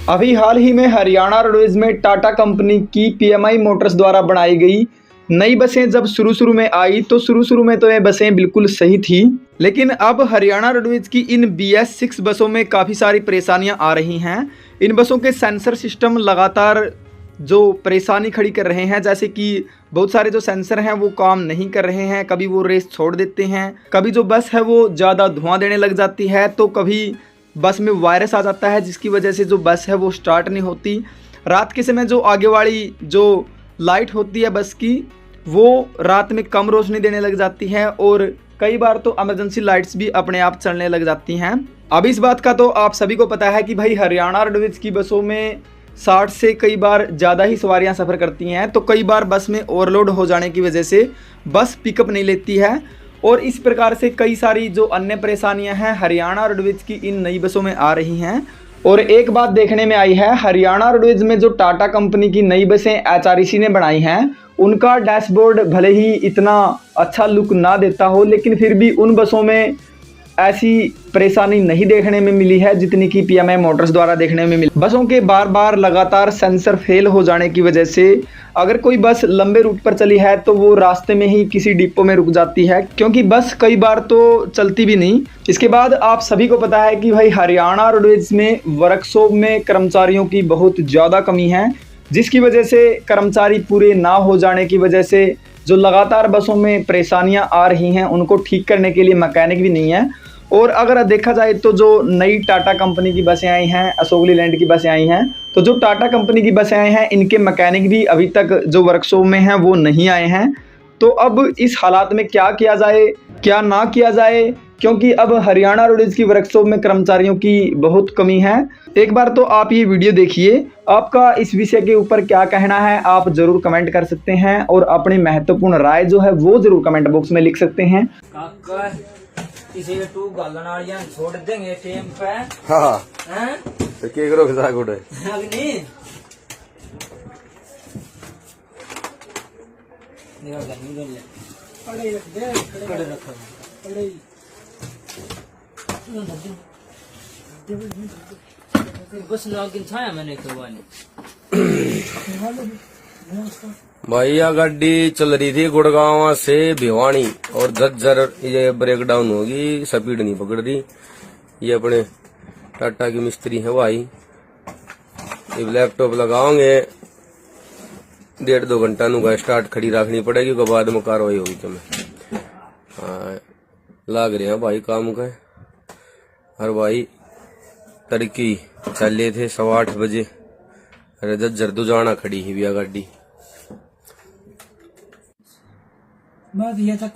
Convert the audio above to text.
अभी हाल ही में हरियाणा रोडवेज में टाटा कंपनी की पीएमआई मोटर्स द्वारा बनाई गई नई बसें जब शुरू में आई तो शुरू में तो ये बसें बिल्कुल सही थी, लेकिन अब हरियाणा रोडवेज की इन BS6 बसों में काफ़ी सारी परेशानियां आ रही हैं। इन बसों के सेंसर सिस्टम लगातार जो परेशानी खड़ी कर रहे हैं, जैसे कि बहुत सारे जो सेंसर हैं वो काम नहीं कर रहे हैं, कभी वो रेस छोड़ देते हैं, कभी जो बस है वो ज़्यादा धुआं देने लग जाती है, तो कभी बस में वायरस आ जाता है जिसकी वजह से जो बस है वो स्टार्ट नहीं होती। रात के समय जो आगे वाली जो लाइट होती है बस की, वो रात में कम रोशनी देने लग जाती है और कई बार तो इमरजेंसी लाइट्स भी अपने आप चलने लग जाती हैं। अब इस बात का तो आप सभी को पता है कि भाई हरियाणा रोडवेज की बसों में 60 से कई बार ज़्यादा ही सवारियां सफ़र करती हैं, तो कई बार बस में ओवरलोड हो जाने की वजह से बस पिकअप नहीं लेती है और इस प्रकार से कई सारी जो अन्य परेशानियां हैं हरियाणा रोडवेज की इन नई बसों में आ रही हैं। और एक बात देखने में आई है, हरियाणा रोडवेज में जो टाटा कंपनी की नई बसें HREC ने बनाई हैं, उनका डैशबोर्ड भले ही इतना अच्छा लुक ना देता हो, लेकिन फिर भी उन बसों में ऐसी परेशानी नहीं देखने में मिली है जितनी कि पीएमआई मोटर्स द्वारा देखने में मिली। बसों के बार बार लगातार सेंसर फेल हो जाने की वजह से अगर कोई बस लंबे रूट पर चली है तो वो रास्ते में ही किसी डिपो में रुक जाती है, क्योंकि बस कई बार तो चलती भी नहीं। इसके बाद आप सभी को पता है कि भाई हरियाणा रोडवेज में वर्कशॉप में कर्मचारियों की बहुत ज़्यादा कमी है, जिसकी वजह से कर्मचारी पूरे ना हो जाने की वजह से जो लगातार बसों में परेशानियां आ रही हैं उनको ठीक करने के लिए मैकेनिक भी नहीं है। और अगर देखा जाए तो जो नई टाटा कंपनी की बसें आई हैं, अशोक लीलैंड की बसें आई हैं, तो जो टाटा कंपनी की बसें आई हैं इनके मैकेनिक भी अभी तक जो वर्कशॉप में हैं वो नहीं आए हैं। तो अब इस हालात में क्या किया जाए, क्या ना किया जाए, क्योंकि अब हरियाणा रोडवेज की वर्कशॉप में कर्मचारियों की बहुत कमी है। एक बार तो आप ये वीडियो देखिए, आपका इस विषय के ऊपर क्या कहना है आप ज़रूर कमेंट कर सकते हैं और अपनी महत्वपूर्ण राय जो है वो ज़रूर कमेंट बॉक्स में लिख सकते हैं। इसे तू गालन वालियां छोड़ देंगे टेम पे। हाँ हैं तो क्या करो किसा गुड है अग्नि निकल ले पड़े रख दे, पड़े रखो पड़े बस नागिन छाया मैंने करवानी। भाई यह गाड़ी चल रही थी गुड़गांव से भिवानी और झज्जर, ये ब्रेक डाउन होगी, स्पीड नहीं पकड़ रही। ये अपने टाटा की मिस्त्री है भाई, ये लैपटॉप लगाओगे 1.5-2 घंटा नुका स्टार्ट खड़ी रखनी पड़ेगी, उसके बाद में कार्रवाई होगी तुम्हें। हाँ लाग रहे हैं भाई काम का। और भाई तड़की चले थे 8:15 बजे, अरे झज्जर दुजाना खड़ी ही भैया गाड़ी। बात ये तक